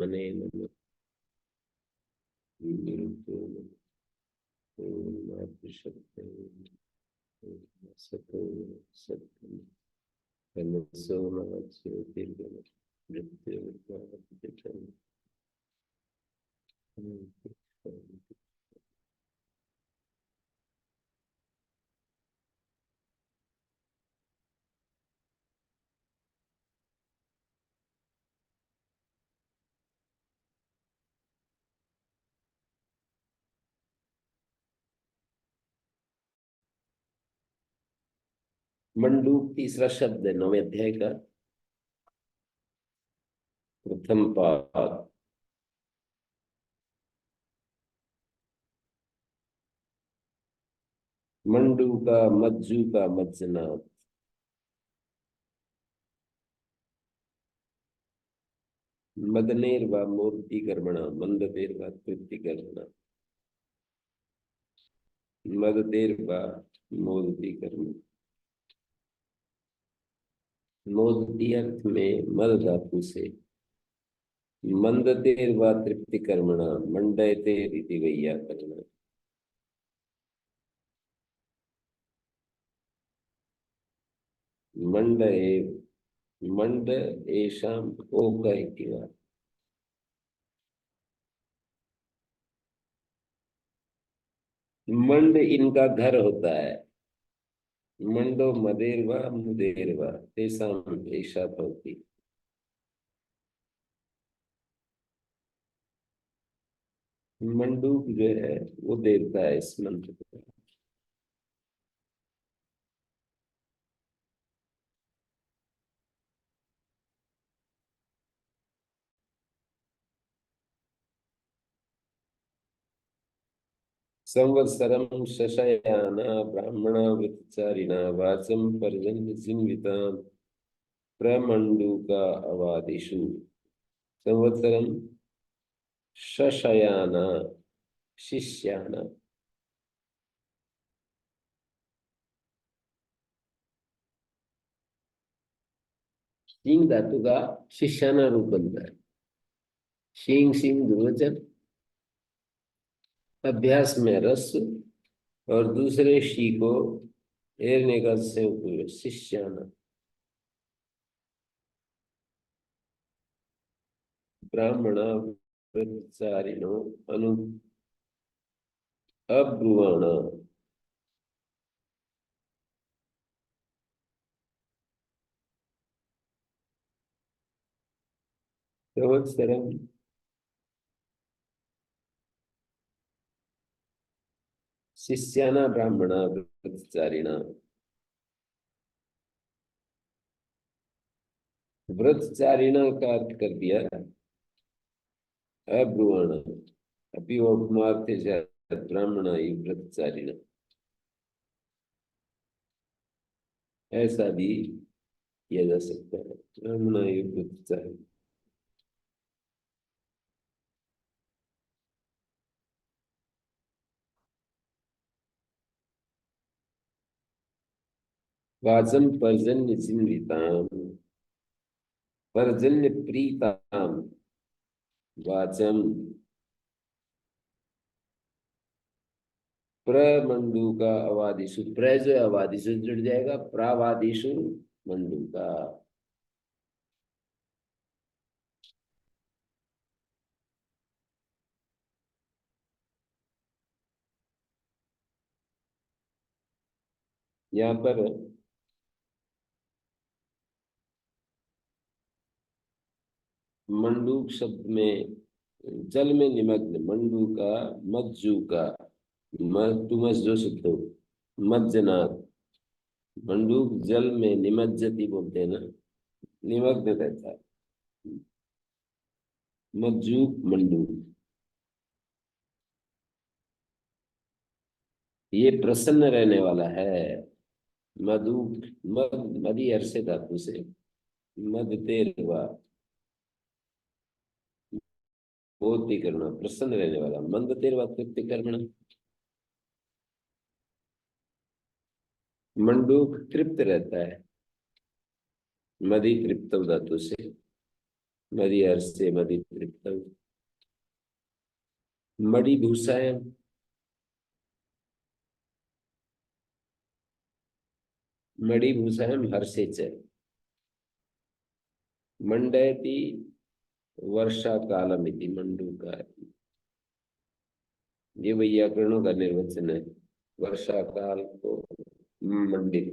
आत्मने नमः। गुरुभ्यो नमः। ओम मातृशक्ति सतो सत्यम तमसो मा ज्योतिर्गमः मृत्युर्भवत्यचम्। मंडूक तीसरा शब्द है 9वें अध्याय का प्रथम पाद। मंडूका मज्जूका मज्जनात्। मदनेर्वा मूर्तिकर्मणा मंदतेर्वा तृप्तिकर्मणा। मदतेर्वा मूर्तिकर्म। मोदती अर्थ में मद धातु से मंदतेर्वा तृप्तिकर्मणा मंडयतेरिति वैयाकरणः। मंडये मंड एषाम ओक इति वा। मंड इनका घर होता है। मंडो मदेर्वा मुदेर्वा तेषाम एषा भवति। मंडूक जो है वो देवता है इस मंत्र का। संवत्सरं शशयाना ब्राह्मणा वृतचारिणा वाचं पर्जन्य जिन्वितां प्रमंडूका अवादिषु। संवत्सरं शशयाना शिष्याना। सिंह धातु का शिष्याना रूप बनता है। सिंह सिंह दुर्वचन अभ्यास में रस और दूसरे शी को एरने का संयोग शिष्याना। ब्राह्मणा व्रतचारिणो अनु अब्रुवाण। संवत्सरम शिष्याना ब्राह्मणा व्रतचारिणा। व्रतचारिणा का अर्थ कर दिया अब्रुवाण। अभी वो कुमार थे शायद ब्राह्मणा ही व्रतचारिणा ऐसा भी किया जा सकता है। ब्राह्मणा ही व्रतचारिणा। वाजम पर्जन्य जिन्विताम पर्जन्य प्रीताम वाचम प्रमंडूका अवादिशु। प्र जो है अवादिशु जुड़ जाएगा प्रावादिशु मंडूका। यहाँ पर मंडूक शब्द में जल में निमग्न मंडूका मज्जूका तुमस जो शब्द हो मज्जनात्। मंडूक जल में निमज्जति बोलते हैं ना, निमग्न रहता है। मज्जूक मंडूक ये प्रसन्न रहने वाला है। मधु मद मदी अर्से धातु से मद तेल व बोधि करना प्रसन्न रहने वाला। मंद तेल व तृप्ति कर्मण। मंडूक तृप्त रहता है मदी तृप्त धातु से मदि हर्षे मदि तृप्तम मणि भूषायम मणि भूषायम हर्षे च मंडयति वर्षा कालमिति मंडूका। ये वैयाकरणों का निर्वचन है। वर्षा काल को मंडित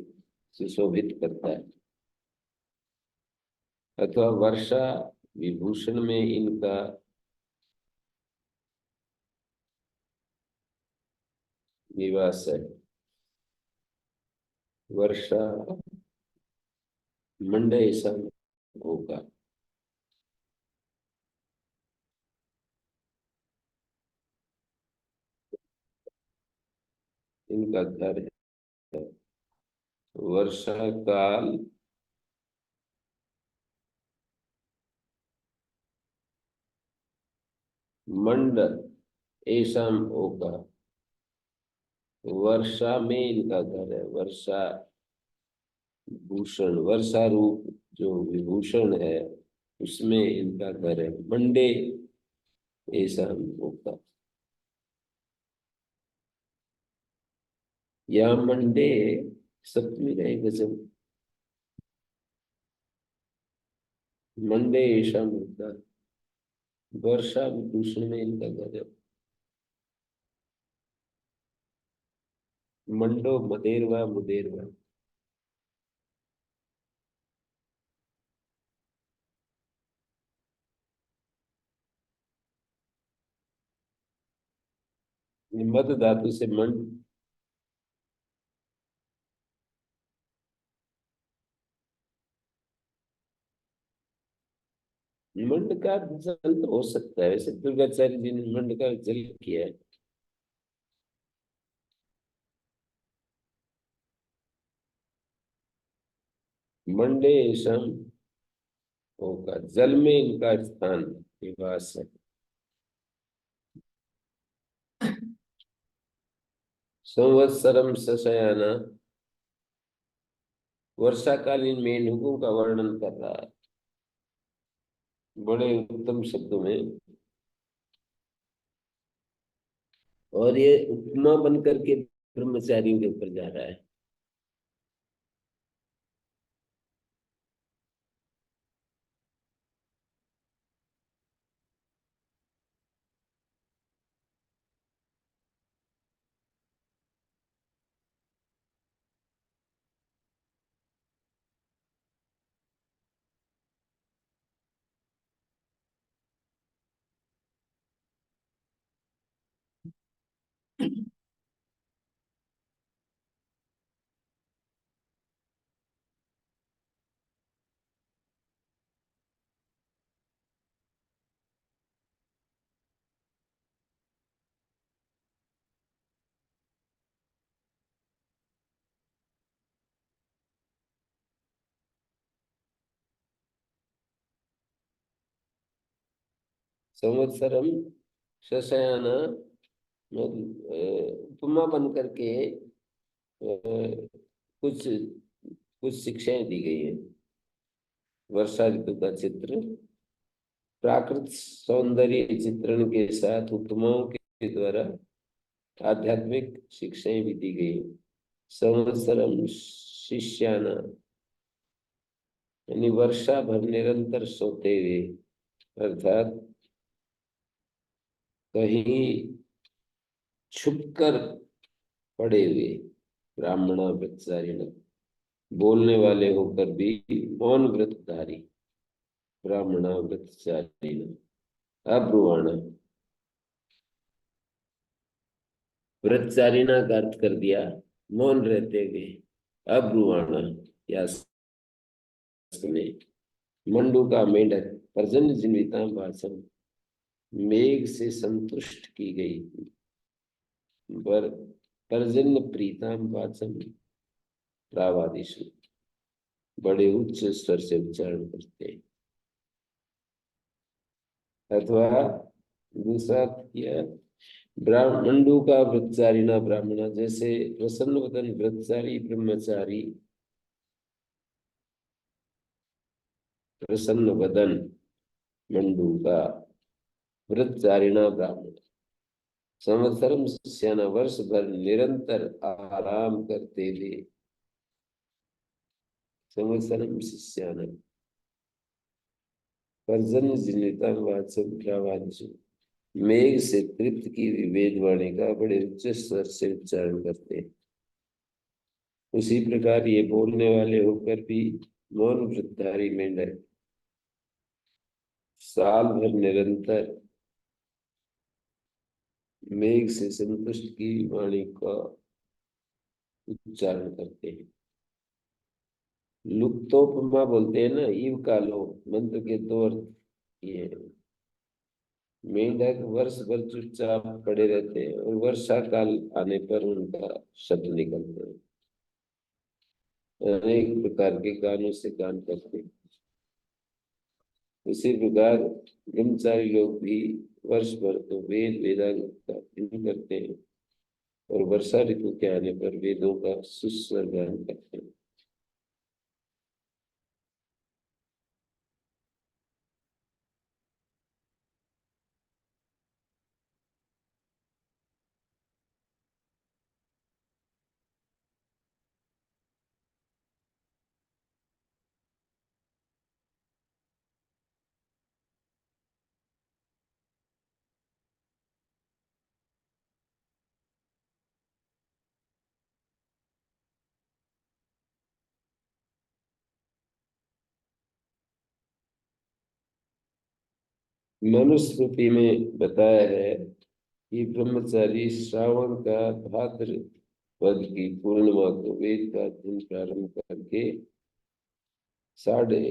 सुशोभित करता है। अथवा वर्षा विभूषण में इनका निवास है। वर्षा मंडय सन होगा। इनका घर है। वर्षा काल मंड ऐसा होगा। वर्षा में इनका घर है। वर्षा भूषण वर्षा रूप जो विभूषण है उसमें इनका घर है। मंडे ऐसा होगा। या मंडे सप्तमी रहेगा जब मंडे ऐसा होगा। वर्षा विभूषण में इनका घर है। मंडो मदेरवा मुदेरवा। मद धातु से मंड। मंड का जल तो हो सकता है। वैसे दुर्गाचार्य जी ने मंड का जल किया है। मंडे ऐसा होगा। जल में इनका स्थान निवास है। संवत्सरम सशयाना वर्षाकालीन मेंढकों का वर्णन कर रहा है बड़े उत्तम शब्दों में। और ये उपमा बन करके ब्रह्मचारियों के ऊपर जा रहा है। संवत्सरम शशयाना उपमा बन करके कुछ कुछ शिक्षाएं दी गई है। वर्षा ऋतु का चित्र प्राकृत सौंदर्य चित्रण के साथ उपमाओं के द्वारा आध्यात्मिक शिक्षाएं भी दी गई। संवत्सरम शिष्याना यानी वर्षा भर निरंतर सोते हुए अर्थात कहीं छुपकर पड़े हुए ब्राह्मणा व्रतचारिण बोलने वाले होकर भी मौन व्रतधारी ब्राह्मणा व्रतचारिण अब्रुवाणा व्रतचारिणा का अर्थ कर दिया मौन रहते हुए अब्रुवाणा या सुने। मंडू का मेंढक पर्जन्य जीविता भाषण मेघ से संतुष्ट की गई पर पर्जन्य प्रीताम वाचन प्रावादिश बड़े उच्च स्वर से उच्चारण करते हैं। अथवा दूसरा किया मंडू का व्रतचारी ना ब्राह्मणा जैसे प्रसन्न वदन व्रतचारी ब्रह्मचारी प्रसन्न वदन मंडूका व्रतचारिणा ब्राह्मण संवत्सरम शिष्याना वर्ष भर निरंतर आराम करते थे। संवत्सरम शिष्याना पर्जन्य जनिता वाचन मेघ से तृप्त की विवेद वाणी का बड़े उच्च स्वर से उच्चारण करते हैं। उसी प्रकार ये बोलने वाले होकर भी मौन व्रतधारी मेंढक साल भर निरंतर मेघ से संतुष्ट की वाणी का उच्चारण करते हैं। लुप्तोपमा बोलते हैं ना, ईव कालो मंत्र के दो अर्थ ये हैं। मेंढक वर्ष भर चुपचाप पड़े रहते हैं और वर्षा काल आने पर उनका शब्द निकलते हैं। अनेक प्रकार के गानों से गान करते हैं। उसी प्रकार ब्रह्मचारी लोग भी वर्ष भर तो वेद वेदांत का अध्ययन करते हैं और वर्षा ऋतु के आने पर वेदों का सुस्वर गान करते हैं। मनुस्मृति में बताया है कि ब्रह्मचारी श्रावण का भाद्रपद की पूर्णिमा को वेद का अध्ययन प्रारंभ करके साढ़े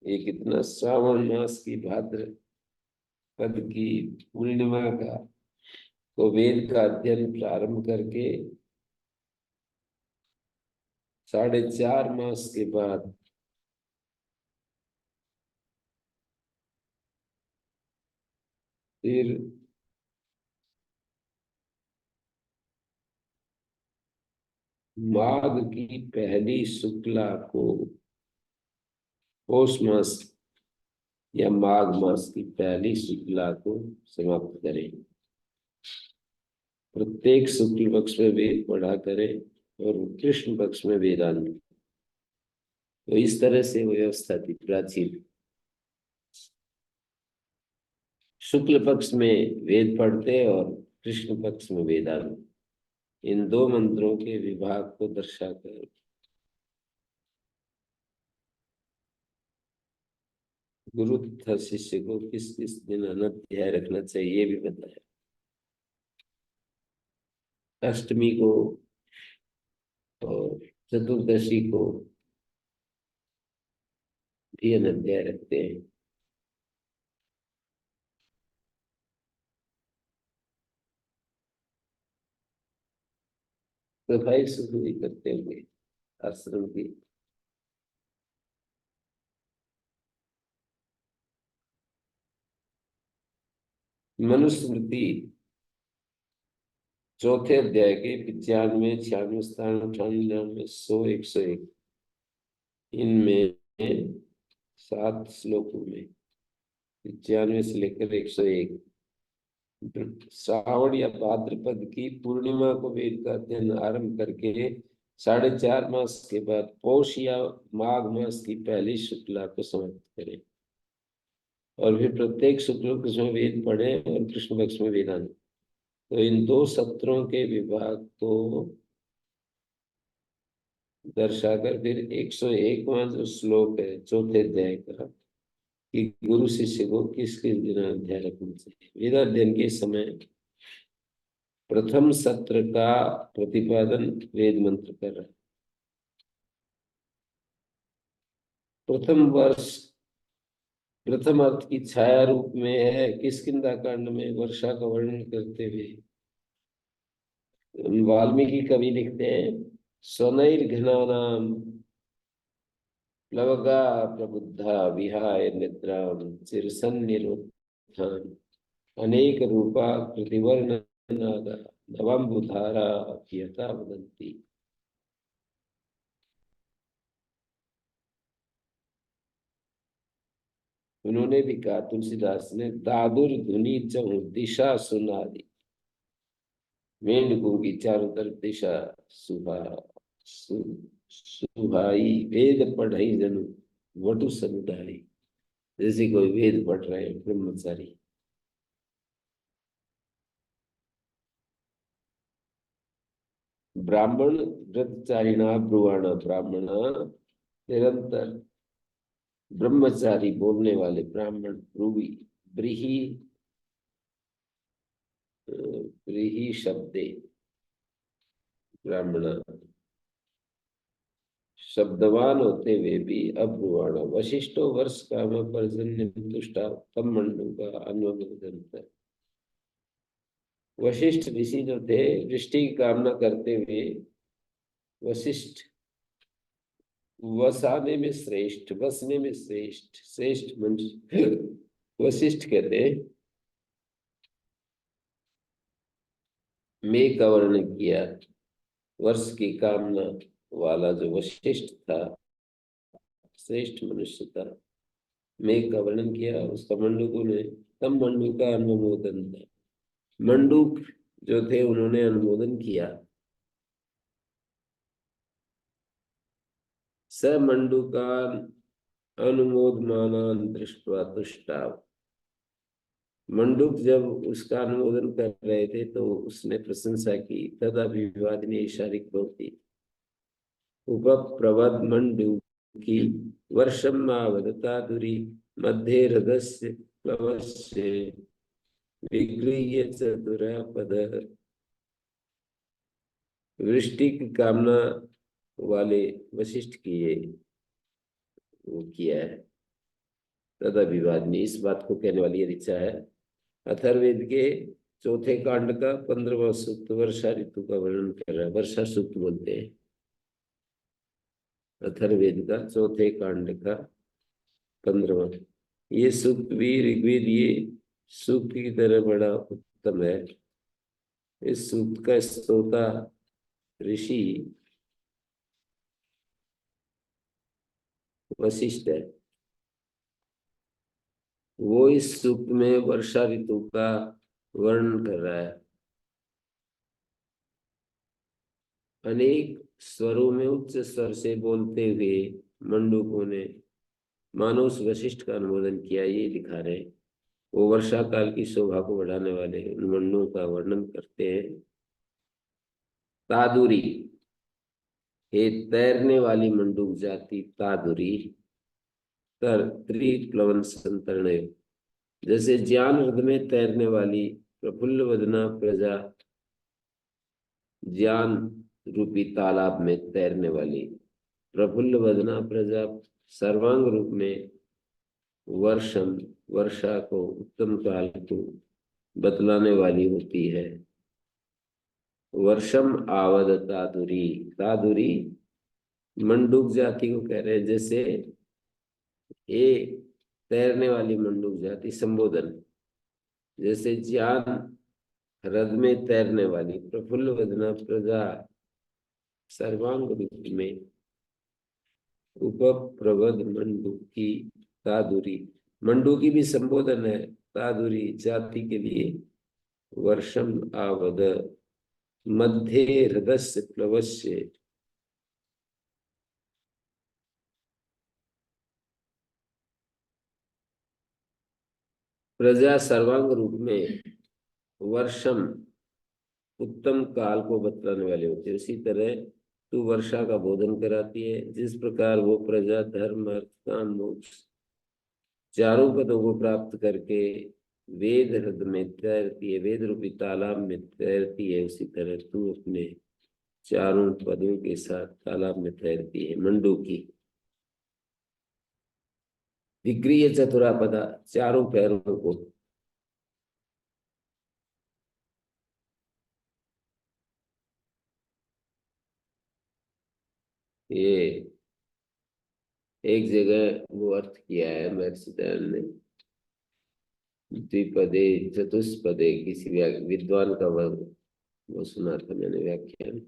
एक इतना श्रावण मास की भाद्रपद की पूर्णिमा का तो वेद का अध्ययन प्रारंभ करके 4.5 मास के बाद फिर माघ की पहली शुक्ला को पौष मास या माघ मास की पहली शुक्ला को समाप्त करें। प्रत्येक शुक्ल पक्ष में वेद पढ़ा करें और कृष्ण पक्ष में वेदांत। तो इस तरह से व्यवस्था थी प्राचीन। शुक्ल पक्ष में वेद पढ़ते और कृष्ण पक्ष में वेदांत। इन दो मंत्रों के विभाग को दर्शाकर गुरु तथा शिष्य को किस किस दिन अनध्याय रखना चाहिए ये भी बताया। अष्टमी को और चतुर्दशी को भी अनध्याय रखते हैं। सफाई सुथरी करते हुए आश्रम की मनुस्मृति चौथे अध्याय के 95, 96, 97, 98, 100, 101 इनमें 7 श्लोकों में 95 से लेकर 101 श्रावण या भाद्रपद की पूर्णिमा को वेद का अध्ययन आरंभ करके 4.5 मास के बाद पौष या माघ मास की पहली शुक्ला को समाप्त करें और फिर प्रत्येक शुक्ल पक्ष में वेद पढ़े और कृष्ण पक्ष में वेदांत। तो इन 2 सत्रों के विभाग को दर्शाकर फिर 101वां जो श्लोक है चौथे अध्याय का कि गुरु शिष्य को किस किस दिन अध्याय रखना चाहिए। वेदाध्ययन के समय प्रथम सत्र का प्रतिपादन वेद मंत्र कर रहा है। प्रथम वर्ष प्रथम अर्थ की छाया रूप में है। किष्किंधा कांड में वर्षा का वर्णन करते हुए वाल्मीकि कवि लिखते हैं स्वनैर्घ्नानां प्लवगा प्रबुद्धा विहाय निद्रां चिरसन्निरुद्धान् अनेक रूपा कृतिवर्णनादा नवम्बुधारा यथा वदन्ति। उन्होंने भी कहा, तुलसीदास ने, दादुर धुनी चहु दिशा सुनारी, मेंढकों की चारों तरफ दिशा सुहा सु, सुहाई, वेद पढ़ई जनु वटु समुदाई। जैसे कोई वेद पढ़ रहे हैं ब्रह्मचारी। ब्राह्मण व्रतचारिणा ब्रुवाणा, ब्राह्मण निरंतर ब्रह्मचारी बोलने वाले ब्राह्मण, ब्रूवी ब्रीही ब्रीही शब्दे, ब्राह्मण शब्दवान होते हुए भी अब्रुवाणा, वशिष्ठो वर्ष काम पर्जन्य तुष्टा तम मंडू का अन्वगत। वशिष्ठ ऋषि जो थे, वृष्टि की कामना करते हुए वशिष्ठ, वसाने में श्रेष्ठ, बसने में श्रेष्ठ, श्रेष्ठ मनुष्य वशिष्ठ कहते हैं। मैं का वर्णन किया, वर्ष की कामना वाला जो वशिष्ठ था, श्रेष्ठ मनुष्य था। मैं का वर्णन किया, उसका मंडूकों ने, तम मंडूक का अनुमोदन था। मंडूक जो थे उन्होंने अनुमोदन किया। स मंडूकान अनुमोदमानान दृष्ट्वा तुष्टा। मंडूक जब उसका अनुमोदन कर रहे थे तो उसने प्रशंसा की। तदा विवादिनी इशारिक भवती उपप्रवद मंडूकी वर्षमावदता दुरी मध्ये हृदस्य प्लवस्य विगृह्य चतुरापद। वृष्टि की कामना वाले वशिष्ठ की ये वो किया है। तदा विवादिनी, इस बात को कहने वाली ये ऋचा है। अथर्ववेद के चौथे कांड का 15वां सूक्त वर्षा ऋतु का वर्णन कर रहा है। वर्षा सूक्त बोलते हैं अथर्ववेद का चौथे कांड का 15वां। ये सूक्त भी ऋग्वेद ये सूक्त की तरह बड़ा उत्तम है। इस सूक्त का श्रोता ऋषि वशिष्ठ है। वो इस सूक्त में वर्षा ऋतु का वर्णन कर रहा है। अनेक स्वरों में उच्च स्वर से बोलते हुए मंडूकों ने मानो उस वशिष्ठ का अनुमोदन किया, ये दिखा रहे। वो वर्षा काल की शोभा को बढ़ाने वाले उन मंडूओं का वर्णन करते हैं। तादुरी, हे तैरने वाली मंडूक जाति तादुरी, तर त्रिप्लवन संतरण, जैसे ज्ञान हृदय में तैरने वाली प्रफुल्ल वदना प्रजा, ज्ञान रूपी तालाब में तैरने वाली प्रफुल्ल वदना प्रजा सर्वांग रूप में वर्षम, वर्षा को, उत्तम काल को बतलाने वाली होती है। वर्षम आवद तादुरी, तादुरी मंडूक जाति को कह रहे हैं। जैसे ये तैरने वाली मंडूक जाति संबोधन, जैसे ज्ञान हृदय में तैरने वाली प्रफुल्ल वदना प्रजा सर्वांग रूप में उपप्रवद मंडूकी तादुरी, मंडूकी भी संबोधन है तादुरी जाति के लिए। वर्षम आवद मध्य हृदय प्लवस्य, प्रजा सर्वांग रूप में वर्षम उत्तम काल को बतलाने वाले होते हैं। उसी तरह तू वर्षा का बोधन कराती है। जिस प्रकार वो प्रजा धर्म अर्थ काम मोक्ष चारों पदों को प्राप्त करके वेद हृदय में तैरती है, वेद रूपी तालाब में तैरती है, उसी तरह तू अपने चारों पदों के साथ तालाब में तैरती है। मंडू की विक्रिय चतुरापदा, चारों पैरों को ये एक जगह वो अर्थ किया है महर्षि दयानंद ने, द्विपदे चतुष्पदे, किसी विद्वान का वो सुना था मैंने व्याख्यान,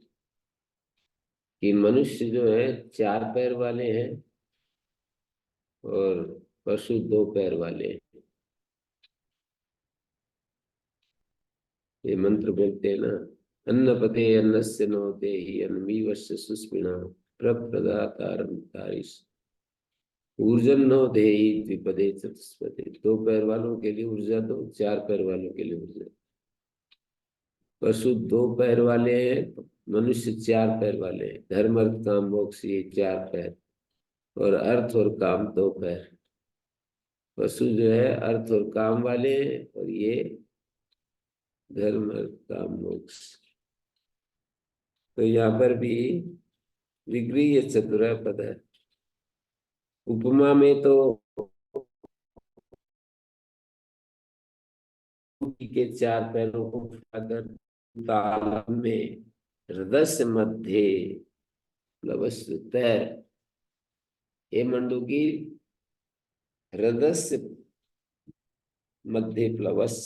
कि मनुष्य जो है चार पैर वाले हैं और पशु दो पैर वाले। ये मंत्र बोलते हैं ना, अन्नपते अन्नस्य नो देहि अन्वीवस्य सुस्मिना प्रप्रदातारं तारिष ऊर्जन नो देहि द्विपदे चतुष्पदे। दो पैर वालों के लिए ऊर्जा दो, चार पैर वालों के लिए ऊर्जा। पशु दो पैर वाले हैं, मनुष्य चार पैर वाले हैं। धर्म अर्थ काम मोक्ष ये चार पैर, और अर्थ और काम दो पैर। पशु जो है अर्थ और काम वाले हैं, और ये धर्म अर्थ काम मोक्ष। तो यहाँ पर भी विगृह्य चतुरा पद है। उपमा में तो ऊँट के चार पैरों को उठाकर तालाब में हृदय मध्य प्लवस्व तैर। हे मंडूकी, हृदय मध्य प्लवस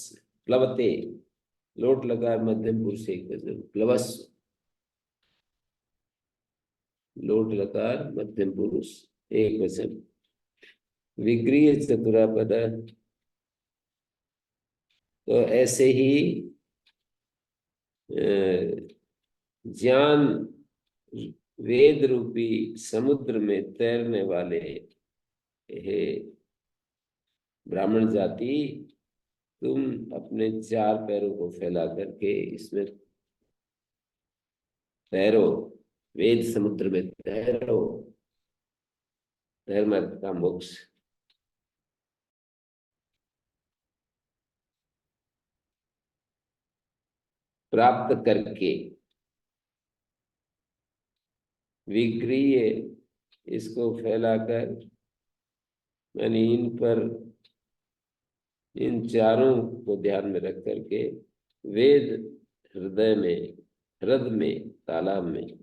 प्लवते, लोट लगा मध्यम पुरुष एक वचन, प्लवस लोट लकार मध्यम पुरुष एक वचन। विग्रीय चतुरा पद। तो ऐसे ही ज्ञान वेद रूपी समुद्र में तैरने वाले हे ब्राह्मण जाति, तुम अपने चार पैरों को फैला करके इसमें तैरो, वेद समुद्र में तैरो। धर्म अर्थ का मोक्ष प्राप्त करके। विग्रीय इसको फैलाकर, यानी इन पर, इन चारों को ध्यान में रख करके वेद हृदय में, हृदय में, तालाब में।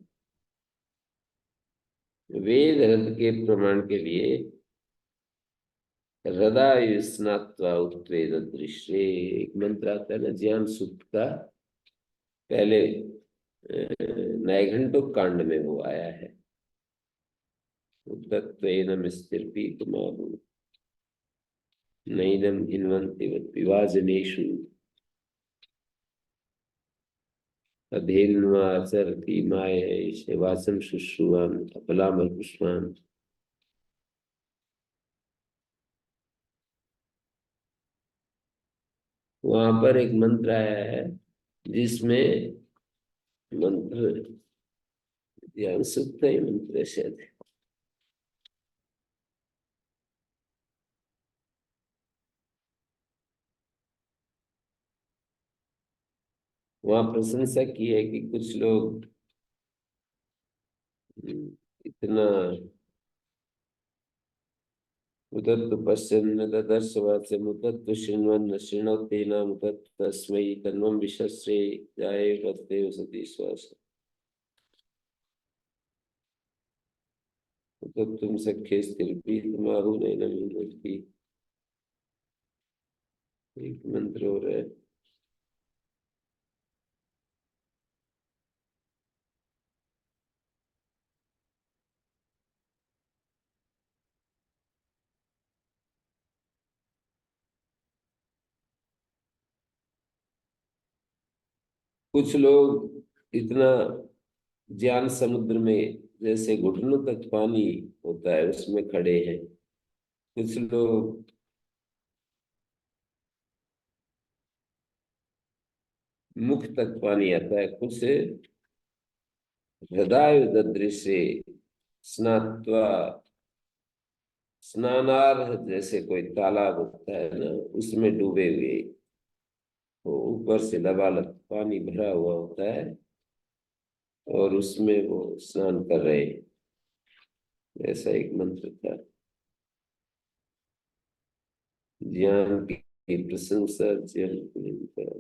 वेद हृदय के प्रमाण के लिए हृदय स्नात्वा उत्वेद दृश्य एक मंत्र आता है ना, ज्ञान सूक्त का। पहले नैघंटुक कांड में वो आया है। तत्त्वेन स्थिर नैनम हिन्वन्ति विभाजनेषु अधेन्वाचरति मायै वासं शुश्रुवान् अपलाम पुष्पान्। वहां पर एक मंत्र आया है जिसमें मंत्र ध्यान सूक्त है, मंत्र शायद वहां प्रशंसा की है कि कुछ लोग इतना उदत्त पश्यन् ददर्श वाच्यम् उदत्त शृण्वन् शृणोति न उदत्त तस्मै तन्वं विशस्रे जाये वदेव सती श्वास। उदत्तम सख्ये स्थिरपि माहु नैनम हिन्वन्ति। एक मंत्र हो रहा है। कुछ लोग इतना ज्ञान समुद्र में, जैसे घुटनों तक पानी होता है, उसमें खड़े हैं। कुछ लोग मुख तक पानी आता है, कुछ हृदय दृश्य स्नात्वा, स्नानार्ह जैसे कोई तालाब होता है ना, उसमें डूबे हुए, वो ऊपर से लबालब पानी भरा हुआ होता है और उसमें वो स्नान कर रहे हैं। ऐसा एक मंत्र था। ज्ञान की प्रशंसा जल पुलिंदा।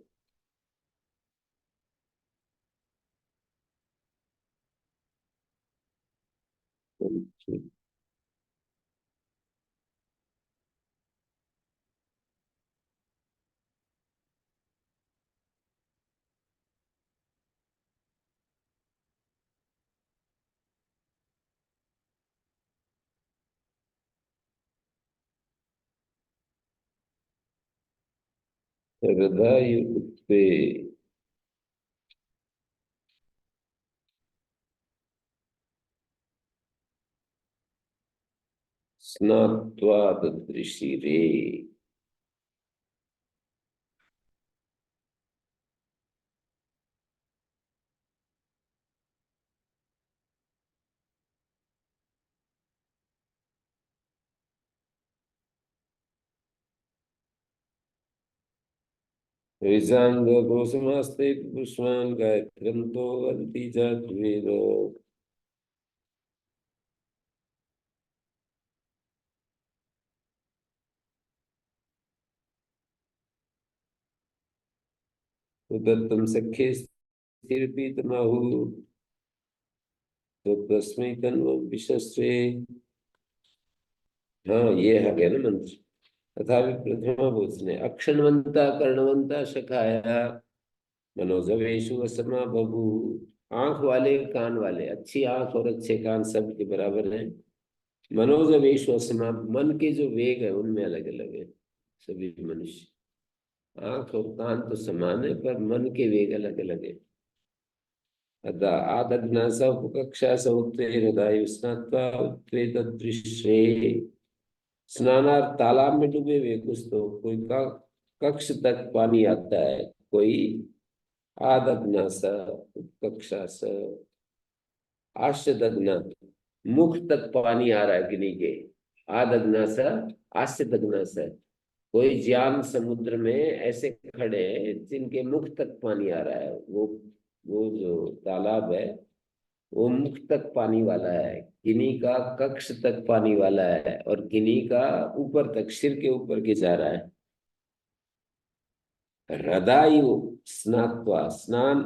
हृदयुक्ते स्नात्वादृशिरे। विजाङ्गोषमास्ते पुष्पान् गायत्रन्तो वदति च वेद। उदत्तं सख्ये स्थिरपीतमाहुः तो तस्मै तन्वं विशस्वे। हाँ, ये है गया ना मंत्र। तथा प्रथमा बोधने अक्षणवंता कर्णवंता शखाया मनोजवेशु असमा बभू। आंख वाले कान वाले, अच्छी आंख और अच्छे कान सब के बराबर हैं। मनोजवेशु असमा, मन के जो वेग है उनमें अलग अलग है सभी मनुष्य। आंख और कान तो समान है पर मन के वेग अलग अलग है। अतः आदग्नास उपकक्षा स उत्ते हृदय स्नात्वा उत्ते तदृश्रे। स्नानार्थ तालाब में डूबे हुए कुछ तो, कोई का कक्ष तक पानी आता है, कोई आदग्नास उपकक्षा स आश्चदग्न, मुख तक पानी आ रहा है गिनी के। आदग्नास आश्चदग्नास, कोई ज्ञान समुद्र में ऐसे खड़े हैं जिनके मुख तक पानी आ रहा है। वो जो तालाब है वो मुख तक पानी वाला है, किन्हीं का कक्ष तक पानी वाला है और किन्हीं का ऊपर तक सिर के ऊपर के जा रहा है। हृदय स्नात्वा, स्नान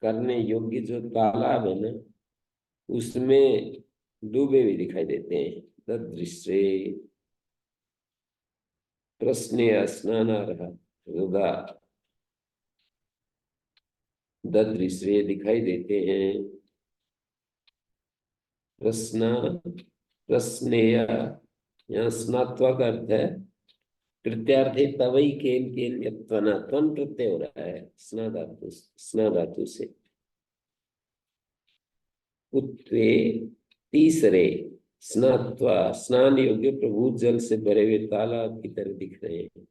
करने योग्य जो तालाब है ना उसमें डूबे हुए दिखाई देते हैं। तदृश्य प्रश्न स्नानार्ह हृदय ददृश्य दिखाई देते हैं। प्रश्न प्रश्नेय, यहाँ स्नात्वा का अर्थ है कृत्यार्थे तवई केन केन यत्वना, त्वन प्रत्यय हो रहा है स्ना धातु से। उत्वे तीसरे, स्नात्वा स्नान योग्य प्रभु जल से भरे हुए तालाब की तरह दिख रहे हैं।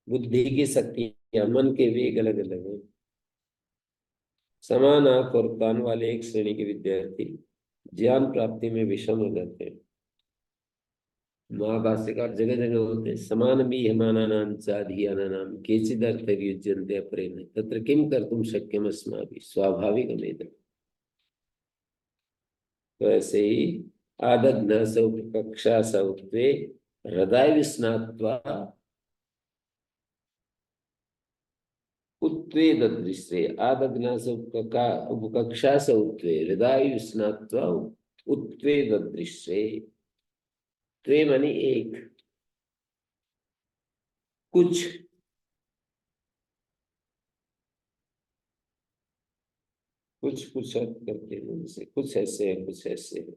बुद्धि की शक्तियां, मन के वेग अलग अलग हैं। समान आंख और कान वाले एक श्रेणी के विद्यार्थी ज्ञान प्राप्ति में विषम हो जाते हैं। महाभाष्यकार जगह जगह होते हैं। समान भी हमानानां चाधियानानां केचिदर्थ युज्यन्ते अपरेण तत्र किं कर्तुं शक्यम अस्माभिः स्वाभाविकमेतत्। तो ऐसे ही आदग्न स कक्षा स उत्वे हृदय विस्नात्वा उत्वेद दृश्य। आदग्न स उपकक्षा स उत्वे हृदय विस्नात्वा उत्वेद दृश्य। त्वे मानी एक, कुछ, कुछ कुछ अर्थ करते हैं जैसे कुछ ऐसे है कुछ ऐसे है।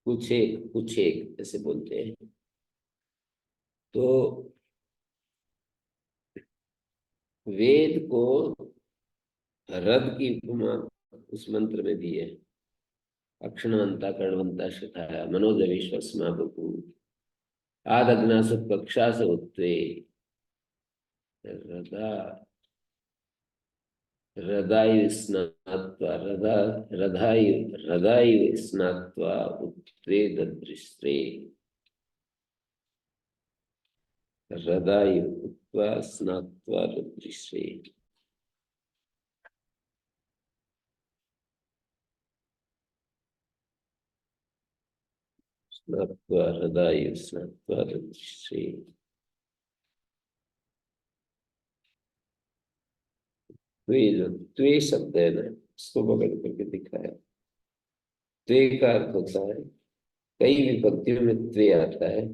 कुछ एक ऐसे बोलते हैं। तो वेद को रथ की उपमा उस मंत्र में दी है। अक्षणवंता कर्णवंता शिखाया मनोज विश्वस्मा बभू आदग्नासु कक्षा से उत्ते हृदय स्नात्वा हृदय हृदय स्नात्वा उत्ते ददृश्रे। हृदय उत्वा स्नात्वा ददृश्रे। स्नात्वा हृदय स्नात्वा ददृश्रे। जो त्वे शब्द है ना उसको पकड़ करके दिखाया। त्वे का अर्थ होता है, कई विभक्तियों में त्वे आता है।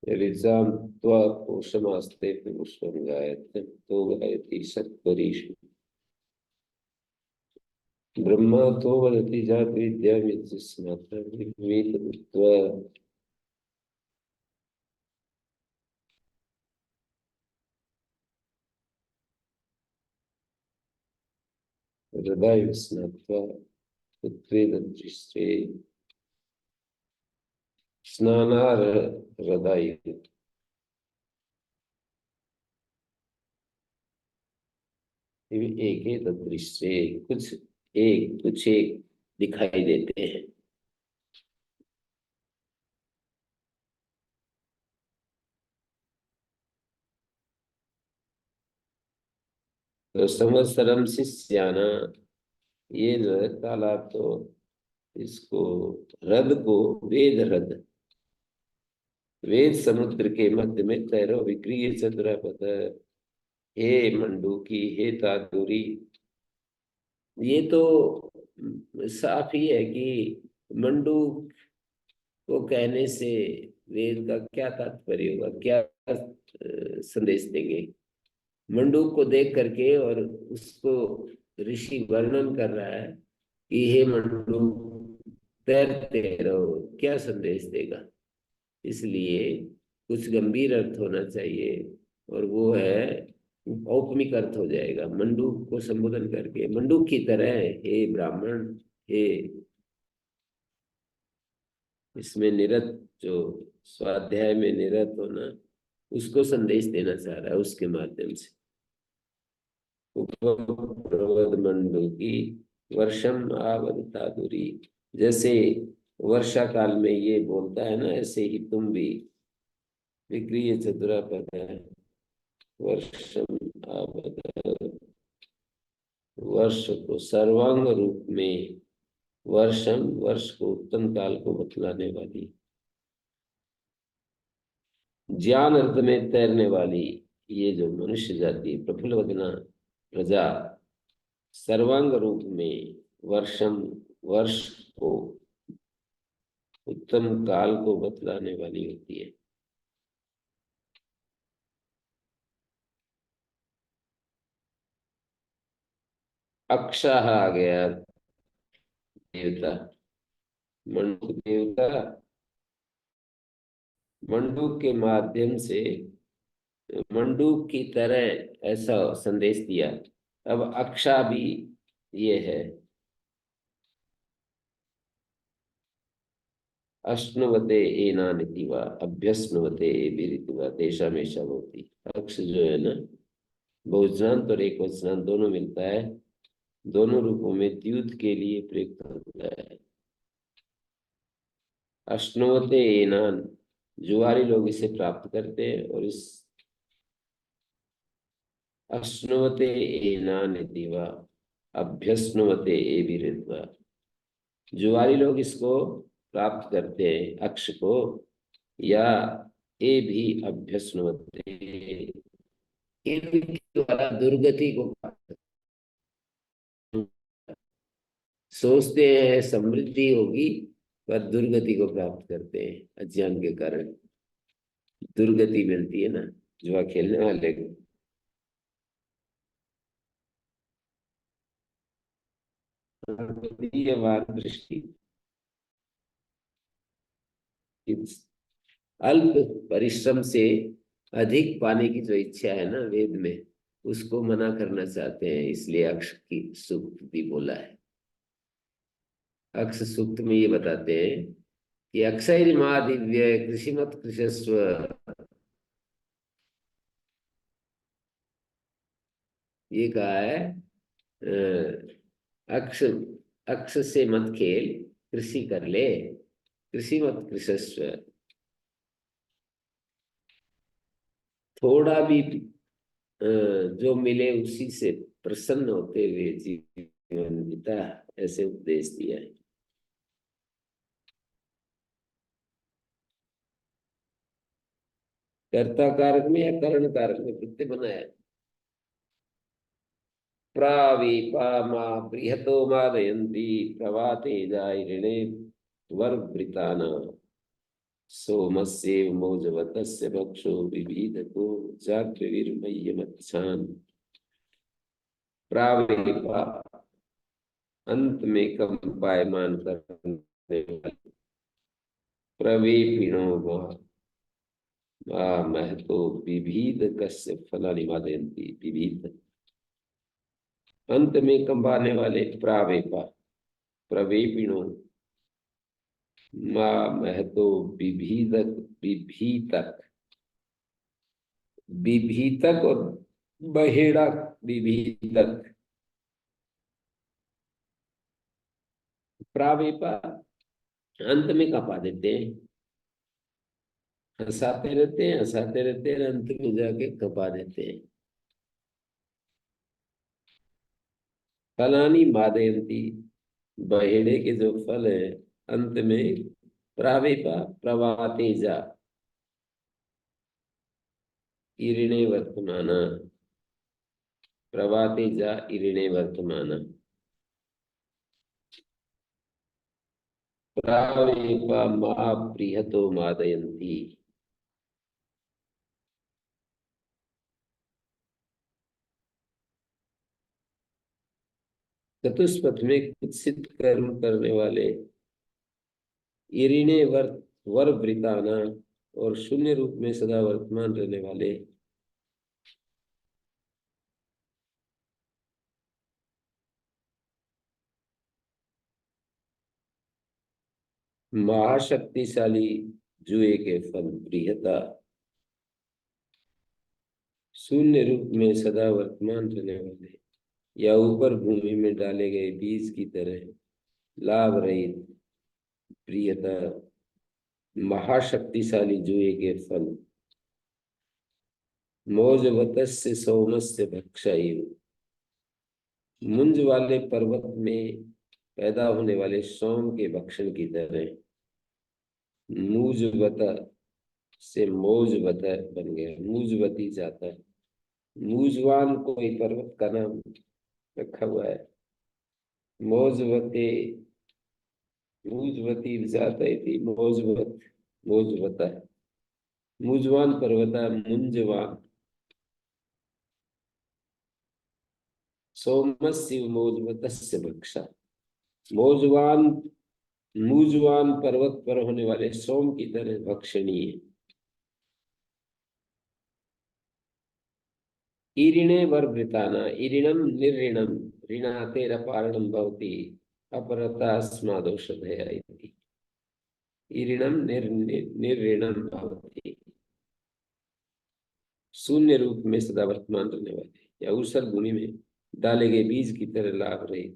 ऋचां त्वा पोषमास्ते पुष्पं गायते तो गायति सत्परीषु ब्रह्मा तो वदति जात विद्यामिति स्नातः विद्वेद उक्त्वा हृदय स्नात्वा उत्वेद दृष्टे स्नानार हृदय। एक एक दृष्टि कुछ एक दिखाई देते हैं। तो संवत्सरम शिष्याना, ये जो है तालाब, तो इसको हृद को वेद हृद, वेद समुद्र के मध्य में तैरो विक्रिय चतुरापद। हे मंडूकी, हे तादुरी, ये तो साफ ही है कि मंडूक को कहने से वेद का क्या तात्पर्य होगा, क्या संदेश देंगे। मंडूक को देख करके, और उसको ऋषि वर्णन कर रहा है कि हे मंडूक तैरते रहो, क्या संदेश देगा। इसलिए कुछ गंभीर अर्थ होना चाहिए, और वो है औपनिक अर्थ हो जाएगा। मंडूक को संबोधन करके, मंडूक की तरह हे ब्राह्मण, हे, इसमें निरत, जो स्वाध्याय में निरत होना, उसको संदेश देना चाह रहा है उसके माध्यम से। उपप्रवद मंडूकी वर्षम आवरता दूरी, जैसे वर्षा काल में ये बोलता है ना, ऐसे ही तुम भी विक्रिय चतुरापद है। वर्षम आवद, वर्ष को सर्वांग रूप में, वर्षम वर्ष को उत्तम काल को बतलाने वाली, ज्ञान अर्थ में तैरने वाली ये जो मनुष्य जाति प्रफुल्ल वदना प्रजा, सर्वांग रूप में वर्षम वर्ष को उत्तम काल को बतलाने वाली होती है। अक्षाह आ गया देवता, मंडूक देवता, मंडूक के माध्यम से, मंडूक की तरह ऐसा संदेश दिया। अब अक्षा भी ये है, अश्नुवते एनानिति वा अभ्यस्नुवते एभिरिति वा तेषां एषा भवति। अक्ष जो है ना, बहुवचनांत और एक वचनांत दोनों मिलता है, दोनों रूपों में द्युत के लिए प्रयुक्त होता है। अश्नुवते एनान, जुआरी लोग इसे प्राप्त करते हैं, और इस अश्नुवते एनानिति वा अभ्यस्नुवते एभिरिति, जुआरी लोग इसको प्राप्त करते हैं अक्ष को, या ए भी अभ्यस्नुवते, इनके द्वारा दुर्गति को प्राप्त, सोचते हैं समृद्धि होगी, पर दुर्गति को प्राप्त करते हैं, अज्ञान के कारण दुर्गति मिलती है ना जुआ खेलने वाले को। ये बात दृष्टि, अल्प परिश्रम से अधिक पाने की जो इच्छा है ना वेद में, उसको मना करना चाहते हैं, इसलिए अक्ष की सूक्त भी बोला है। अक्ष सूक्त में ये बताते हैं कि अक्षय माँ दिव्य कृषिमत कृषस्व, ये कहा है अक्ष, अक्ष से मत खेल, कृषि कर ले, कृषि मत कृषस्व। थोड़ा भी जो मिले उसी से प्रसन्न होते हुए जीवन बिता, ऐसे उपदेश दिया है। कर्ता कारक में या करण कारक में प्रत्यय बनाया। प्रावीपा बृहतो मादयन्ति प्रवाते जायिणे वर्वृताना, सोमस्येव मौजवतस्य भक्षो विविधको जागृविर्मय्यमच्छान। प्रावेपा, अंत में कंपायमान करने वाले। प्रवेपिणो महतो विविध कस्य फलानि वादयन्ति। विविध, अंत में कंबाने वाले। प्रावेपा, प्रवेपिणो महतो विभीदक, विभीतक, विभीतक और बहेड़ा विभीतक। प्रावेपा, अंत में कपा देते हैं, हंसाते रहते हैं, हंसाते रहते हैं, अंत में जाके कपा देते हैं। फलानी मादयंती, बहेड़े के जो फल है अंत में। प्रावेपा, प्रवाते जा, इरिणे वर्तमान। प्रवाते जा, इरिणे वर्तमान। प्रावेपा मा प्रियतो मादयन्ति। चतुष्पथ में कुत्सित कर्म करने वाले। इरिणे वर वृताना, और शून्य रूप में सदा वर्तमान रहने वाले। महाशक्तिशाली जुए के फल। प्रियता, शून्य रूप में सदा वर्तमान रहने वाले, या ऊपर भूमि में डाले गए बीज की तरह लाभ रहित। प्रियता, महाशक्तिशाली जुए के फल। मौजवतस्य सोमस्य भक्षायु, मुंज वाले पर्वत में पैदा होने वाले सोम के भक्षण की तरह। मूजवता से मौजवता बन गया, मूजवती जाता है। मूजवान कोई पर्वत का नाम रखा हुआ है। मौजवते, मूजवती जाता थी, मौजवत, मौजवता। मूजवान पर्वता, मुंजवान। सोमस्य मौजवतस्य भक्षा, मौजवान, मूजवान पर्वत पर होने वाले सोम की तरह भक्षणीय। ईरिणे वर्वृताना, ईरिणम निर्ऋणम, ऋणातेरपारणम भवति, अपरतास्मादौषधया इति। ईरिणम निर्ऋणम भवति, शून्य रूप में सदा वर्तमान रहने वाले, या ऊसर भूमि में डाले गए बीज की तरह लाभ रहे।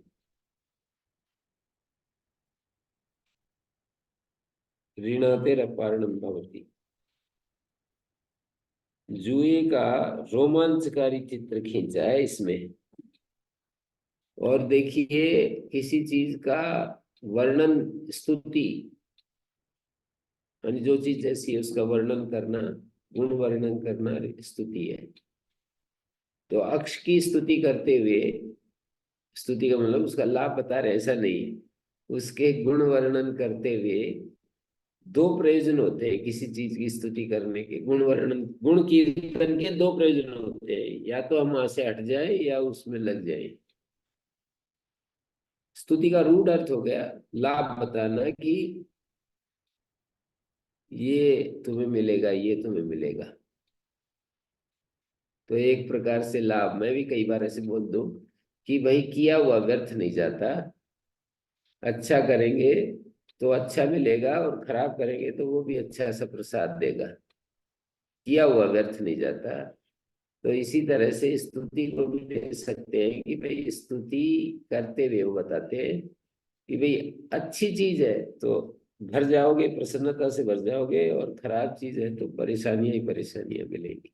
ऋणातेरपारणम भवति, जुए का रोमांचकारी चित्र खींचा है इसमें। और देखिए, किसी चीज का वर्णन, स्तुति, यानी जो चीज जैसी है उसका वर्णन करना, गुण वर्णन करना स्तुति है। तो अक्ष की स्तुति करते हुए, स्तुति का मतलब उसका लाभ बता रहे, ऐसा नहीं, उसके गुण वर्णन करते हुए दो प्रयोजन होते हैं किसी चीज की स्तुति करने के। गुण वर्णन, गुण कीर्तन के दो प्रयोजन होते हैं, या तो हम वहां से हट जाए या उसमें लग जाए। स्तुति का रूढ़ अर्थ हो गया लाभ बताना, कि ये तुम्हें मिलेगा, ये तुम्हें मिलेगा। तो एक प्रकार से लाभ, मैं भी कई बार ऐसे बोल दूं कि भाई किया हुआ व्यर्थ नहीं जाता, अच्छा करेंगे तो अच्छा मिलेगा, और खराब करेंगे तो वो भी अच्छा सा प्रसाद देगा। किया हुआ व्यर्थ नहीं जाता। तो इसी तरह से स्तुति को भी ले सकते हैं कि भाई स्तुति करते हुए वो बताते हैं कि भाई अच्छी चीज है तो भर जाओगे, प्रसन्नता से भर जाओगे, और खराब चीज है तो परेशानियां ही परेशानियां मिलेंगी।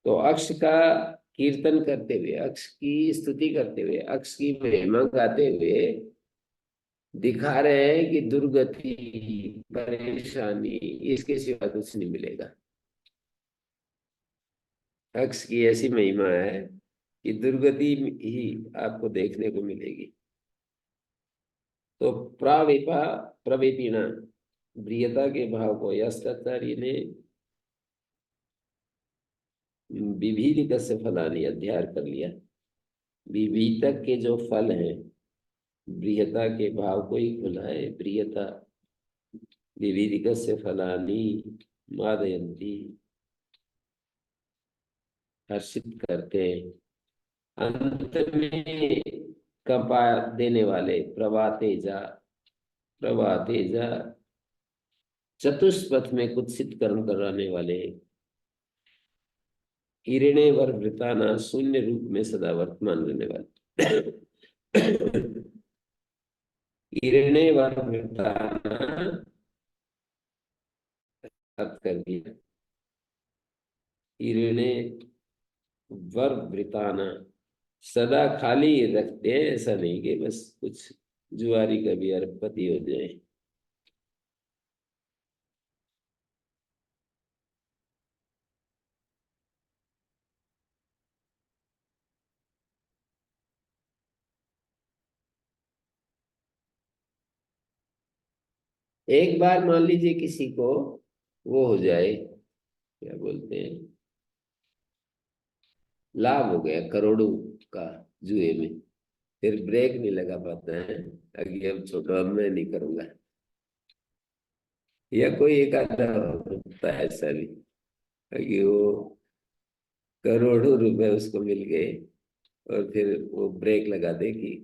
तो अक्ष का कीर्तन करते हुए, अक्ष की स्तुति करते हुए, अक्ष की महिमा गाते हुए दिखा रहे हैं कि दुर्गति, परेशानी, इसके सिवा कुछ नहीं मिलेगा। अक्ष की ऐसी महिमा है कि दुर्गति ही आपको देखने को मिलेगी। तो प्रावेपा, प्रवेपिणा, ब्रियता के भाव को यास्काचार्य ने विभीदिक से फलानी अध्ययन कर लिया। विभीतक के जो फल हैं ब्रियता के भाव को ही खुलाए। ब्रियता विविधिक से फलानी मादयंती, हर्षित करते अंत में कंपा देने वाले। प्रभातेजा, प्रभातेजा चतुष्पथ में कुत्सित कर्म कराने वाले। ईरिणे वर वृताना, शून्य रूप में सदा वर्तमान रहने वाले। ईरिणे वर वृताना अर्थ कर दिया। ईरिणे वर वृताना, सदा खाली रखते हैं, ऐसा नहीं कि बस कुछ जुआरी का भी अरबपति हो जाए। एक बार मान लीजिए किसी को वो हो जाए, क्या बोलते हैं, लाभ हो गया करोड़ों का जुए में, फिर ब्रेक नहीं लगा पाता है, अभी अब छोड़ो, अब मैं नहीं करूंगा। या कोई एक आधा होता है ऐसा भी कि वो करोड़ों रुपए उसको मिल गए और फिर वो ब्रेक लगा दे कि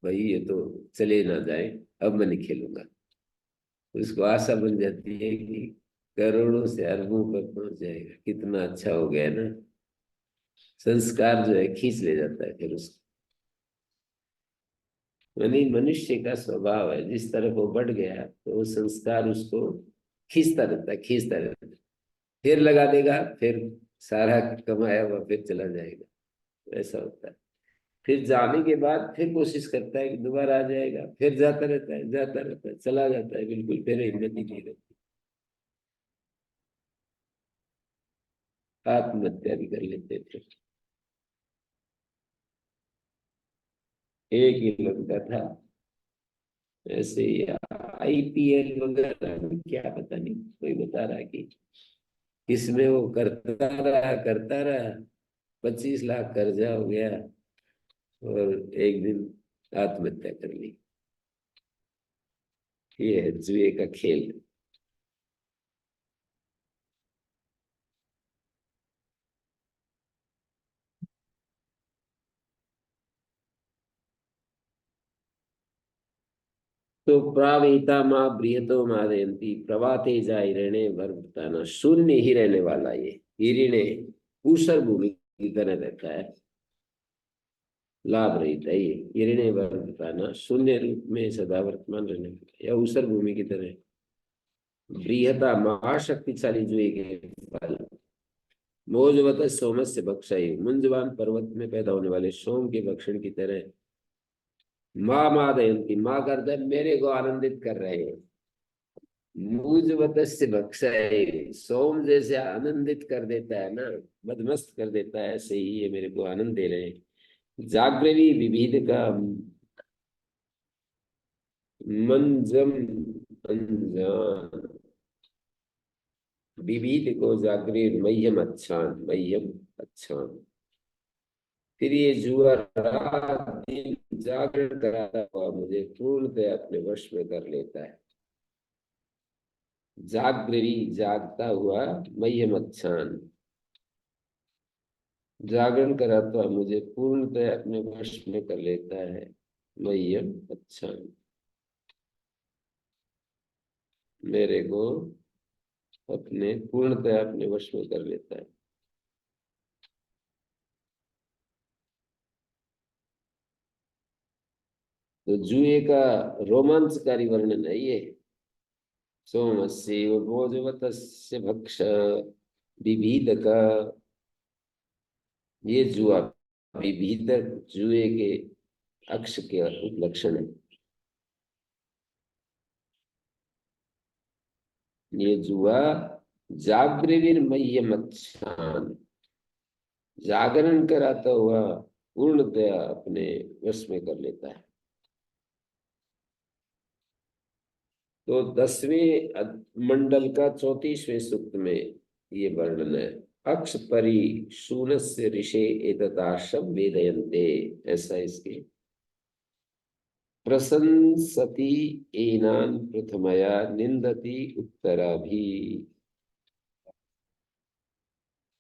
भाई ये तो चले ना जाए, अब मैं नहीं खेलूंगा। उसको आशा बन जाती है कि करोड़ों से अरबों पर पहुंच जाएगा, कितना अच्छा हो गया ना। संस्कार जो है खींच ले जाता है फिर उसको। यानी मनुष्य का स्वभाव है, जिस तरफ वो बढ़ गया तो वो संस्कार उसको खींचता रहता है, खींचता रहता है। फिर लगा देगा, फिर सारा कमाया हुआ फिर चला जाएगा, ऐसा होता है। फिर जाने के बाद फिर कोशिश करता है कि दोबारा आ जाएगा, फिर जाता रहता है, जाता रहता है, चला जाता है, बिल्कुल फिर हिम्मत ही नहीं रहती। आत्महत्या भी कर लेते थे। एक ही लड़का था ऐसे ही, आईपीएल वगैरह में, क्या पता नहीं, कोई बता रहा कि इसमें वो करता रहा, 25 लाख कर्जा हो गया और एक दिन आत्महत्या कर ली। ये है जुए का खेल। तो प्रावहिता माँ बृहतो मादयंती, प्रभाते जाय रहने वर्ताना, शून्य ही रहने वाला ये हिरिणे ऊसर भूमि की तरह रहता है, लाभ रहित है ये। हिरिणे वर्ताना, शून्य रूप में सदा वर्तमान रहने वाला, या ऊसर भूमि की तरह। बृहता महाशक्तिशाली जुए के फल, मोजवत सोमस्य भक्षाई, मुंजवान पर्वत में पैदा होने वाले सोम के भक्षण की तरह। माँ मादयंती, माँ करते मेरे को आनंदित कर रहे हैं। मुझवतस्य भक्षाए, सोम जैसे आनंदित कर देता है ना, मदमस्त कर देता है, ऐसे ही ये मेरे को आनंद दे रहे हैं। जागृवी विविध का मंजम अंजान, विविध को जागृत मह्यम अच्छान, मह्यम अच्छान। फिर ये जुआ रात दिन जागरण कराता हुआ मुझे पूर्णतः अपने वश में कर लेता है। जागृवी, जागता हुआ, मह्यम अच्छान, जागरण कराता मुझे पूर्णतः अपने वश में कर लेता है। मह्यम अच्छा, मेरे को अपने पूर्णतः अपने वश में कर लेता है। तो जुए का रोमांचकारी वर्णन है ये। सोमस्य भोजवतस्य भक्ष विभीद का, ये जुआ विभीद जुए के अक्ष के उपलक्षण है। ये जुआ जागृविर्मय्यम अच्छान, जागरण कराता हुआ पूर्णतया अपने वश में कर लेता है। तो 10वें मंडल का 34वें सूक्त में ये वर्णन है। अक्ष परि शूनस्य ऋषे एतदाश्रम वेदयन्ते, ऐसा इसके। प्रशंसति एनान प्रथमया निंदति उत्तराभि।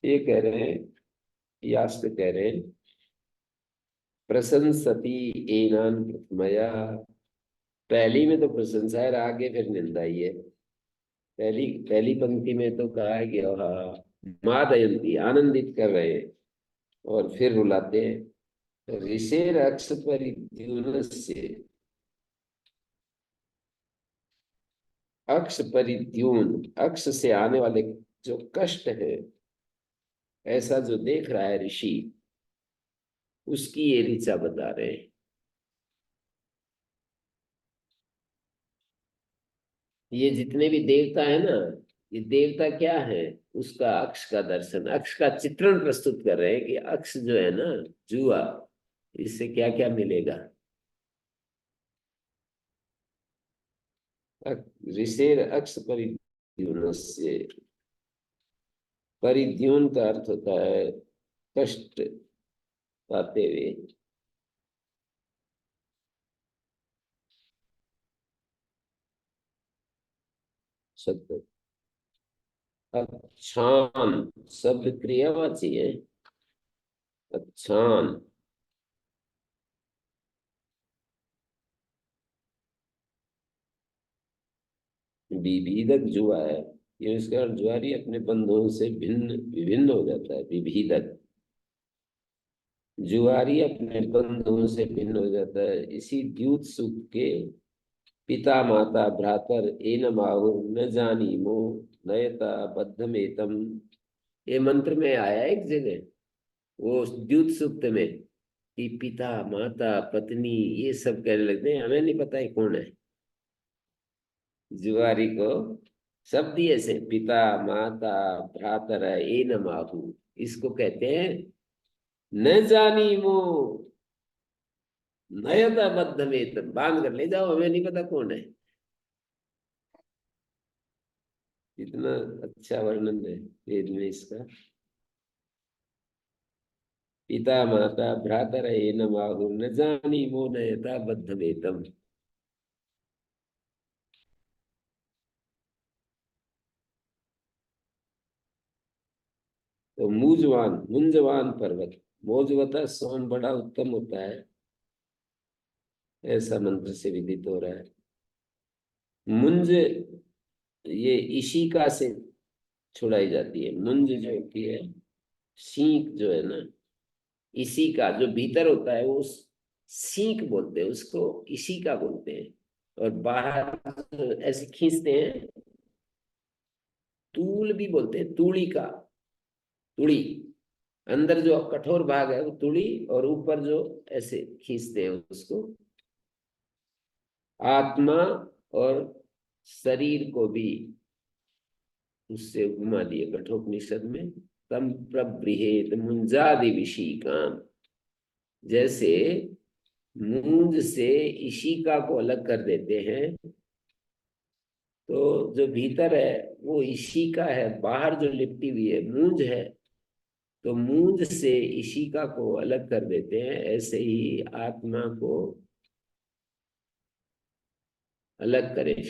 ये कह रहे हैं, यास्क कह रहे हैं, प्रशंसति एनान प्रथमया, पहली में तो प्रशंसा है, आगे फिर निंदा ही है। पहली पहली पंक्ति में तो कहा है कि हाँ मादयंती, आनंदित कर रहे हैं, और फिर रुलाते हैं। ऋषेर अक्ष परिद्यूनस्य, अक्ष परिद्यून, अक्ष से आने वाले जो कष्ट है, ऐसा जो देख रहा है ऋषि, उसकी ये ऋचा बता रहे हैं। ये जितने भी देवता है ना, ये देवता क्या है, उसका अक्ष का दर्शन, अक्ष का चित्रण प्रस्तुत कर रहे हैं कि अक्ष जो है ना, जुआ, इससे क्या क्या मिलेगा। ऋषेर अक्ष परिद्यूनस्य, परिद्यून का अर्थ होता है कष्ट पाते हुए। शब्द अच्छान, शब्द क्रियावाची है। अच्छान, विभेदक जुआ है। ये इसका अर्थ जुआरी अपने बंधुओं से भिन्न विभिन्न हो जाता है, विभेदक। जुआरी अपने बंधुओं से भिन्न हो जाता है। इसी द्यूत सुख के पिता माता भ्रातर एनम आहुर न जानीमो नयता बद्धमेतम, ये मंत्र में आया एक जगह, वो द्यूत सूक्त में, कि पिता माता पत्नी ये सब कहने लगते हैं, हमें नहीं पता है कौन है। जुआरी को शब्द ही ऐसे, पिता माता भ्रातर एनम आहु, इसको कहते हैं न जानी मो नयता बद्धमेतम, बांध कर ले जाओ, हमें नहीं पता कौन है। इतना अच्छा वर्णन है वेद में इसका। पिता माता भ्रातर एनम आहु न जानी मो नयता बद्धमेतम। तो मूजवान मुंजवान पर्वत, मोजवता सोम बड़ा उत्तम होता है, ऐसा मंत्र से विदित हो रहा है। मुंज, ये इशिका से छुड़ाई जाती है। मुंज जो होती है, सींक जो है ना, इसी का जो भीतर होता है वो सींक बोलते हैं उसको, इसी का बोलते हैं। और बाहर जो ऐसे खींचते हैं, तूल भी बोलते हैं, तूड़ी का, तुड़ी, अंदर जो कठोर भाग है वो तुड़ी, और ऊपर जो ऐसे खींचते हैं उसको। आत्मा और शरीर को भी उससे उपमा दिए कठोपनिषद में। तम प्रबृहेत मुंजादि विशीकाम, जैसे मूंज से इशिका को अलग कर देते हैं, तो जो भीतर है वो इशिका है, बाहर जो लिपटी हुई है मूंज है, तो मूंज से इशिका को अलग कर देते हैं, ऐसे ही आत्मा को अलग करें।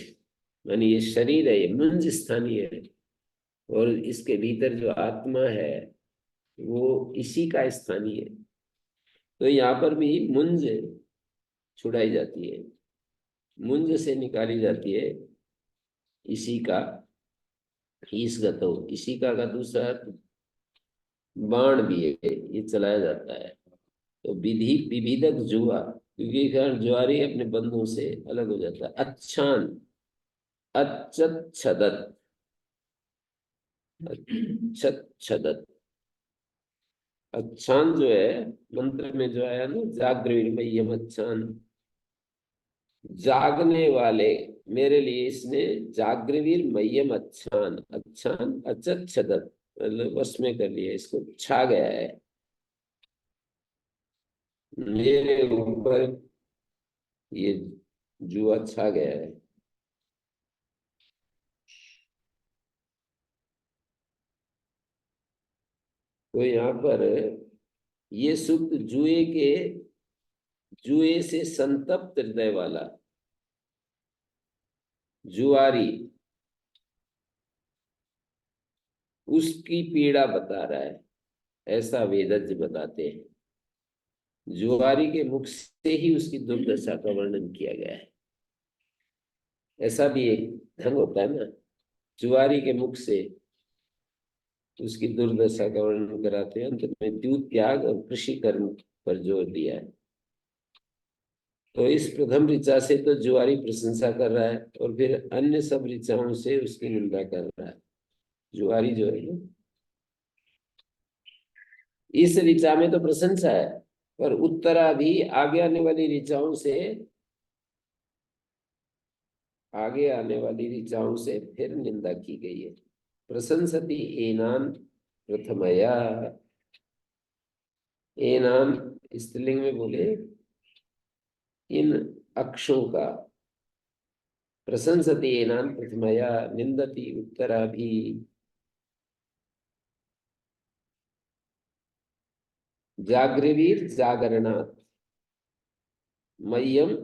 मानी ये शरीर है, ये मुंज स्थानीय है, और इसके भीतर जो आत्मा है वो इसी का स्थानीय है। तो यहाँ पर भी मुंज छुड़ाई जाती है, मुंज से निकाली जाती है इसी का, ईसगतो, इसी का दूसरा बाण भी है, ये चलाया जाता है। तो विधि विभिदक जुआ, क्योंकि खैर जुआरी अपने बंधुओं से अलग हो जाता है। अच्छान, अच्छत, अच्छत, अच्छान जो है मंत्र में जो आया ना, जागृविर्मय्यम अच्छान, जागने वाले मेरे लिए इसने जागृवीर मय्यम अच्छान, अच्छान अचत छदत, मतलब वश में कर लिया, इसको छा गया है मेरे ऊपर, ये जुआ छा गया है। तो यहाँ पर ये सूक्त जुए से संतप्त हृदय वाला जुआरी उसकी पीड़ा बता रहा है, ऐसा वेदज्ञ बताते हैं। जुआरी के मुख से ही उसकी दुर्दशा का वर्णन किया गया है। ऐसा भी एक ढंग होता है ना, जुआरी के मुख से उसकी दुर्दशा का वर्णन कराते हैं। अंत में द्यूत त्याग और कृषि कर्म पर जोर दिया है। तो इस प्रथम ऋचा से तो जुआरी प्रशंसा कर रहा है और फिर अन्य सब ऋचाओं से उसकी निंदा कर रहा है। जुआरी जो है ना, इस ऋचा में तो प्रशंसा है, पर उत्तरा भी आगे आने वाली ऋचाओं से, आगे आने वाली ऋचाओं से फिर निंदा की गई है। प्रशंसति एनान प्रथमया, एनान स्त्रीलिंग में बोले इन अक्षों का, प्रशंसति एनान प्रथमया निंदति उत्तरा भी। जागृवीर जागरणात् मह्यम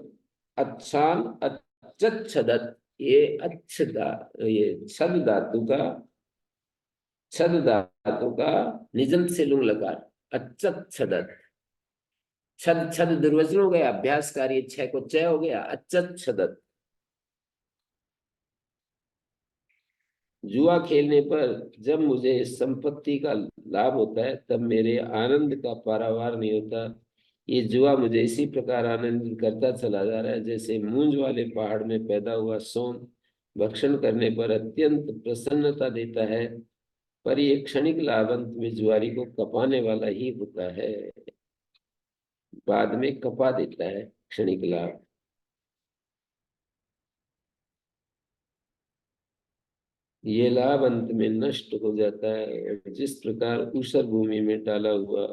अच्छान अच्छच्छदत, ये ये छद धातु का निजंत से लुंग लकार, अच्छच्छदत। छद छद दुर्वचन हो गया, अभ्यास कार्य छह को चय हो गया, अच्छच्छदत। जुआ खेलने पर जब मुझे संपत्ति का लाभ होता है तब मेरे आनंद का पारावार नहीं होता। ये जुआ मुझे इसी प्रकार आनंदित करता चला जा रहा है जैसे मूंज वाले पहाड़ में पैदा हुआ सोन भक्षण करने पर अत्यंत प्रसन्नता देता है, पर ये क्षणिक लाभ अंत में जुआरी को कपाने वाला ही होता है, बाद में कपा देता है क्षणिक लाभ। ये लाभ अंत में नष्ट हो जाता है। और जिस प्रकार ऊसर भूमि में डाला हुआ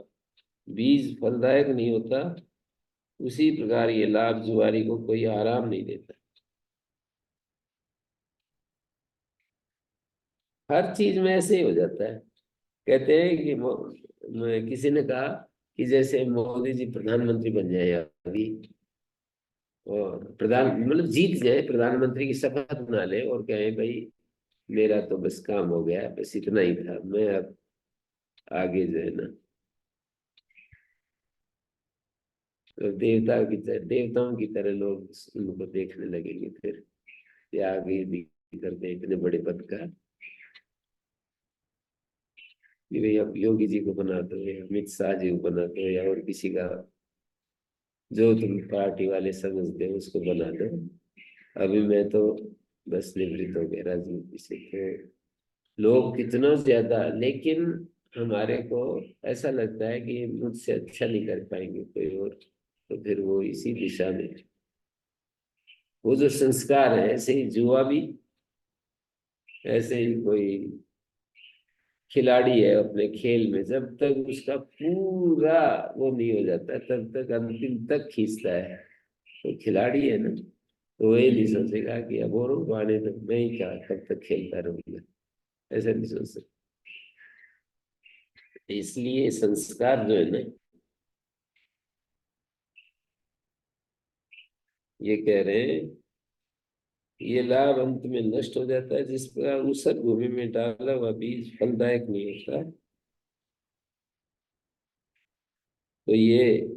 बीज फलदायक नहीं होता, उसी प्रकार ये लाभ जुआरी को कोई आराम नहीं देता। हर चीज में ऐसे ही हो जाता है। कहते हैं कि किसी ने कहा कि जैसे मोदी जी प्रधानमंत्री बन जाए अभी, और प्रधान मतलब जीत जाए, प्रधानमंत्री की शपथ बना ले और कहे भाई मेरा तो बस काम हो गया, बस इतना ही था, मैं अब आगे जो है ना, तो देवताओं की तरह लोग उनको देखने लगेंगे फिर, या आगे भी करते हैं इतने बड़े पद का कि भाई अब योगी जी को बना दो या अमित शाह जी को बना दो या और किसी का जो तुम पार्टी वाले समझते हो उसको बना दो। अभी मैं तो बस निवृत्त हो गया राजनीति से। तो लोग कितना ज्यादा, लेकिन हमारे को ऐसा लगता है कि मुझसे अच्छा नहीं कर पाएंगे कोई और, तो फिर वो इसी दिशा में, वो जो संस्कार है, ऐसे ही जुआ भी, ऐसे ही कोई खिलाड़ी है अपने खेल में, जब तक उसका पूरा वो नहीं हो जाता तब तक अंतिम तक खींचता है। तो खिलाड़ी है ना, तो ये नहीं सोचेगा कि अब और उगाने तक मैं ही क्या कब तक खेलता रहूंगा, ऐसा नहीं सोच सकता। इसलिए संस्कार जो है ना, ये कह रहे हैं ये लाभ अंत में नष्ट हो जाता है। जिस प्रकार ऊसर भूमि में डाला हुआ बीज फलदायक नहीं होता, तो ये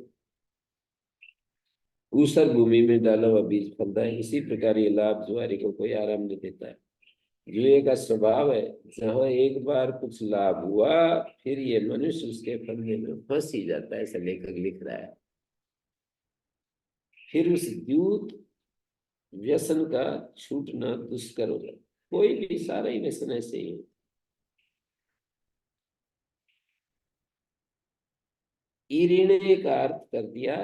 ऊसर भूमि में डाला हुआ बीज फलदायक, इसी प्रकार ये लाभ जुआरी को कोई आराम नहीं देता है। जुए का स्वभाव है, जहां एक बार कुछ लाभ हुआ फिर ये मनुष्य उसके फंदे में फंस ही जाता है, ऐसा लेखक लिख रहा है। फिर उस द्यूत व्यसन का छूटना दुष्कर हो जाता। कोई भी सारा ही व्यसन ऐसे ही है। ईरिणे का अर्थ कर दिया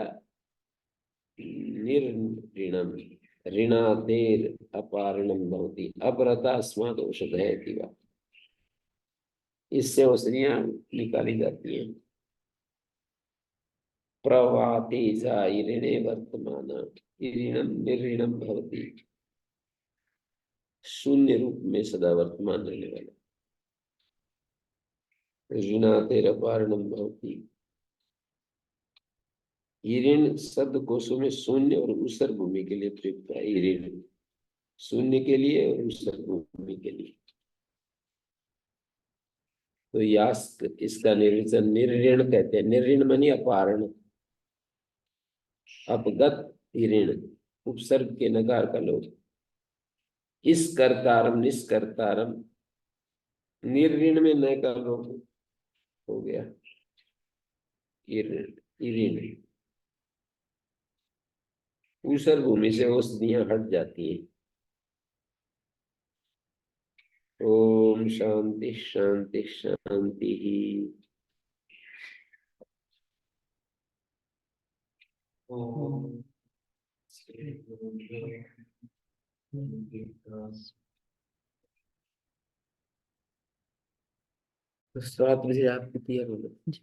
निर्ऋणम, ऋणातेर अपारणम भवति अपरता अस्मात् औषधय दिवा, इससे औषधियां निकाली जाती हैं। प्रवाते जा ईरिणे वर्तमान, ईरिणम निर्ऋणम भवति, शून्य रूप में सदा वर्तमान रहने वाला। ऋणातेरपारणम भवति। ईरिण शब्द कोशों में शून्य और ऊसर भूमि के लिए प्रयुक्त है। ईरिण शून्य के लिए और ऊसर भूमि के लिए। तो यास्क इसका निर्वचन निर्ऋण कहते हैं। निर्ऋण मानी अपहरण, अपगत ऋण, उपसर्ग के नकार का लोप। इस कर्तारम निष्कर्तारम, निर्ऋण में न का लोप हो गया। ऋण ऊसर भूमि से औषधियां हट जाती हैं। ओम शांति शांति शांति ही। ओम तो 7 बजे आपकी तैयार हो गई।